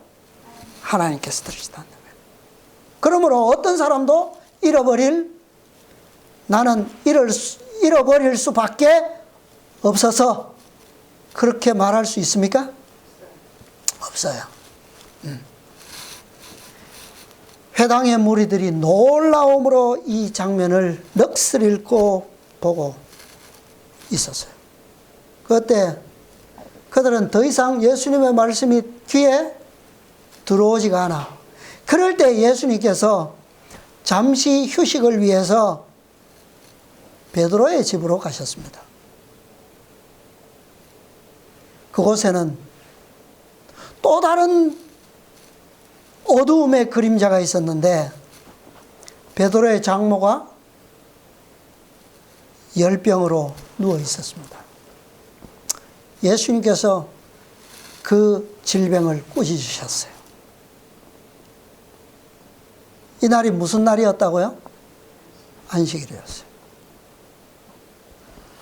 A: 하나님께서 들으신다는 거예요. 그러므로 어떤 사람도 잃어버릴 나는 잃어버릴 수밖에 없어서 그렇게 말할 수 있습니까? 없어요. 회당의 무리들이 놀라움으로 이 장면을 넋을 잃고 보고 있었어요. 그때 그들은 더 이상 예수님의 말씀이 귀에 들어오지가 않아. 그럴 때 예수님께서 잠시 휴식을 위해서 베드로의 집으로 가셨습니다. 그곳에는 또 다른 어두움의 그림자가 있었는데 베드로의 장모가 열병으로 누워 있었습니다. 예수님께서 그 질병을 꾸짖으셨어요. 이 날이 무슨 날이었다고요? 안식일이었어요.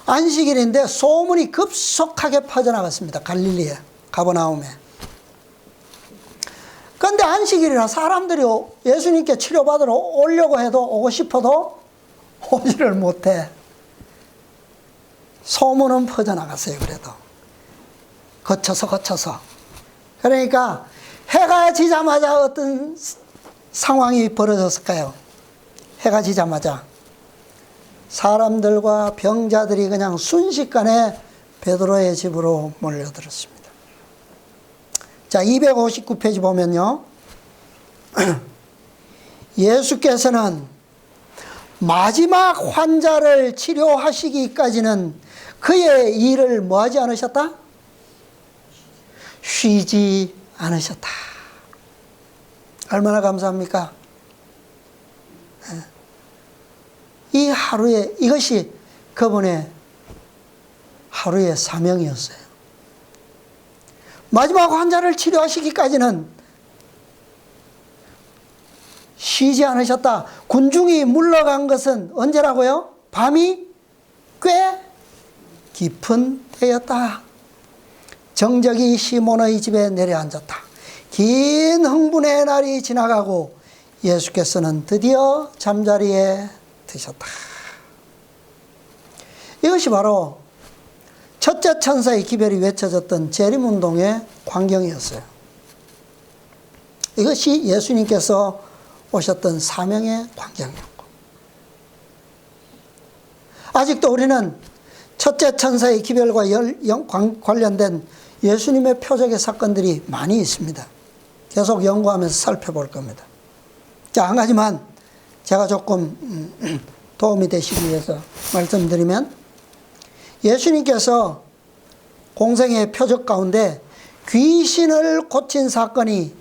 A: 안식일인데 소문이 급속하게 퍼져나갔습니다. 갈릴리에, 가버나움에. 그런데 안식일이라 사람들이 예수님께 치료받으러 오려고 해도 오고 싶어도 오지를 못해. 소문은 퍼져나갔어요. 그래도 거쳐서 그러니까 해가 지자마자 어떤 상황이 벌어졌을까요? 해가 지자마자 사람들과 병자들이 그냥 순식간에 베드로의 집으로 몰려들었습니다. 자, 259페이지 보면요. 예수께서는 마지막 환자를 치료하시기까지는 그의 일을 뭐 하지 않으셨다? 쉬지 않으셨다. 얼마나 감사합니까? 이 하루에, 이것이 그분의 하루의 사명이었어요. 마지막 환자를 치료하시기까지는 쉬지 않으셨다. 군중이 물러간 것은 언제라고요? 밤이 꽤 깊은 때였다. 정적이 시몬의 집에 내려앉았다. 긴 흥분의 날이 지나가고 예수께서는 드디어 잠자리에 드셨다. 이것이 바로 첫째 천사의 기별이 외쳐졌던 재림운동의 광경이었어요. 이것이 예수님께서 오셨던 사명의 광경이었고, 아직도 우리는 첫째 천사의 기별과 관련된 예수님의 표적의 사건들이 많이 있습니다. 계속 연구하면서 살펴볼 겁니다. 자, 한 가지만 제가 조금 도움이 되시기 위해서 말씀드리면, 예수님께서 공생의 표적 가운데 귀신을 고친 사건이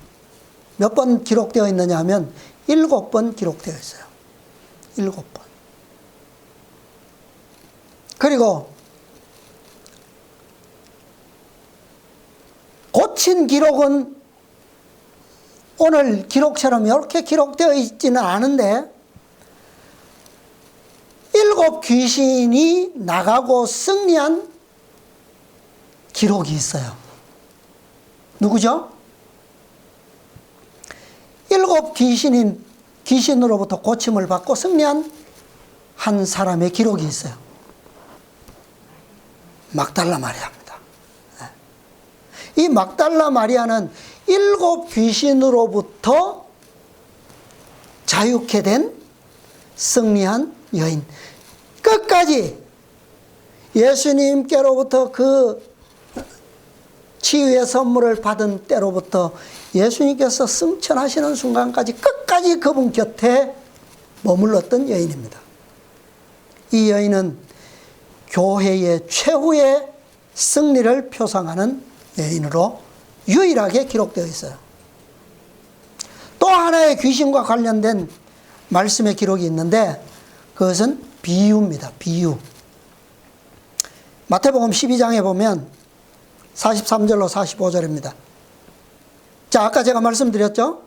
A: 몇 번 기록되어 있느냐 하면 7번 기록되어 있어요. 7번. 그리고 고친 기록은 오늘 기록처럼 이렇게 기록되어 있지는 않은데 7 귀신이 나가고 승리한 기록이 있어요. 누구죠? 7 귀신으로부터 고침을 받고 승리한 한 사람의 기록이 있어요. 막달라 마리아입니다. 이 막달라 마리아는 7 귀신으로부터 자유케 된 승리한 여인. 끝까지 예수님께로부터 그 치유의 선물을 받은 때로부터 예수님께서 승천하시는 순간까지 끝까지 그분 곁에 머물렀던 여인입니다. 이 여인은 교회의 최후의 승리를 표상하는 여인으로 유일하게 기록되어 있어요. 또 하나의 귀신과 관련된 말씀의 기록이 있는데 그것은 비유입니다. 비유. 마태복음 12장에 보면 43절로 45절입니다. 자, 아까 제가 말씀드렸죠?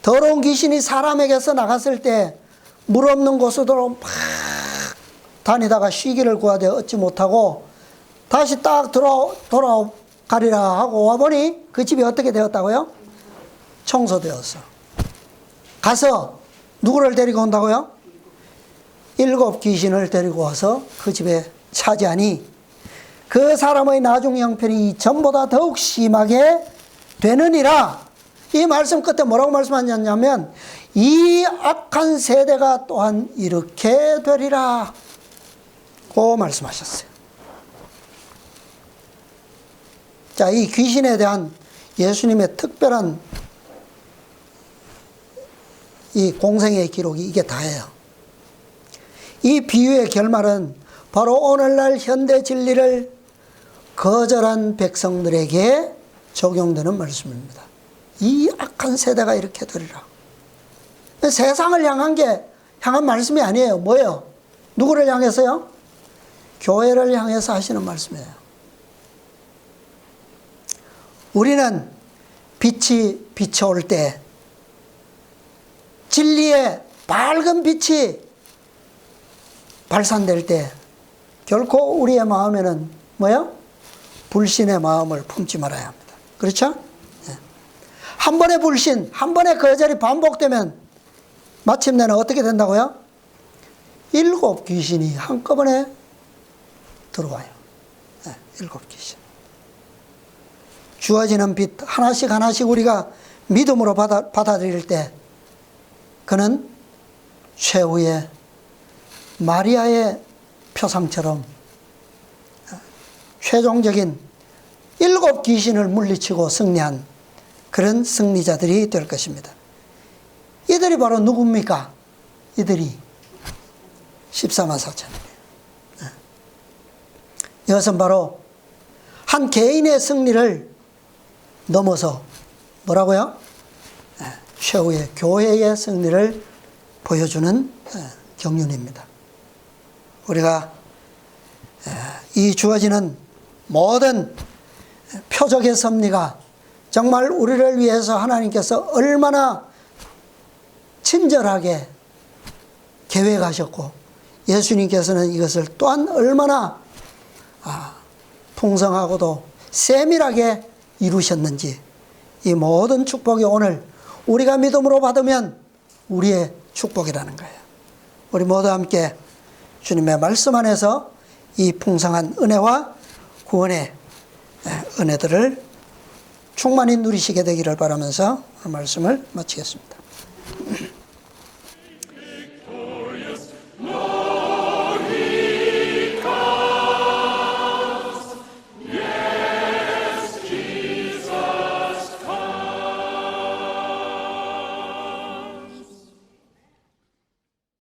A: 더러운 귀신이 사람에게서 나갔을 때 물 없는 곳으로 막 다니다가 쉬기를 구하되 얻지 못하고 다시 딱 돌아가리라 하고 와보니 그 집이 어떻게 되었다고요? 청소되었어. 가서 누구를 데리고 온다고요? 7 귀신을 데리고 와서 그 집에 차지하니 그 사람의 나중 형편이 전보다 더욱 심하게 되느니라. 이 말씀 끝에 뭐라고 말씀하셨냐면 이 악한 세대가 또한 이렇게 되리라 고 말씀하셨어요. 자, 이 귀신에 대한 예수님의 특별한 이 공생의 기록이 이게 다예요. 이 비유의 결말은 바로 오늘날 현대 진리를 거절한 백성들에게 적용되는 말씀입니다. 이 악한 세대가 이렇게 되리라. 세상을 향한 말씀이 아니에요. 뭐예요? 누구를 향해서요? 교회를 향해서 하시는 말씀이에요. 우리는 빛이 비춰올 때 진리의 밝은 빛이 발산될 때 결코 우리의 마음에는 뭐요? 불신의 마음을 품지 말아야 합니다. 그렇죠? 네. 한 번의 불신, 한 번의 거절이 반복되면 마침내는 어떻게 된다고요? 7 귀신이 한꺼번에 들어와요. 네, 7 귀신. 주어지는 빛 하나씩 하나씩 우리가 믿음으로 받아들일 때 그는 최후의 마리아의 표상처럼 최종적인 7 귀신을 물리치고 승리한 그런 승리자들이 될 것입니다. 이들이 바로 누굽니까? 이들이 14만 4천이에요. 이것은 바로 한 개인의 승리를 넘어서 뭐라고요? 최후의 교회의 승리를 보여주는 경륜입니다. 우리가 이 주어지는 모든 표적의 섭리가 정말 우리를 위해서 하나님께서 얼마나 친절하게 계획하셨고 예수님께서는 이것을 또한 얼마나 풍성하고도 세밀하게 이루셨는지 이 모든 축복이 오늘 우리가 믿음으로 받으면 우리의 축복이라는 거예요. 우리 모두 함께 주님의 말씀 안에서 이 풍성한 은혜와 구원의 은혜들을 충만히 누리시게 되기를 바라면서 말씀을 마치겠습니다.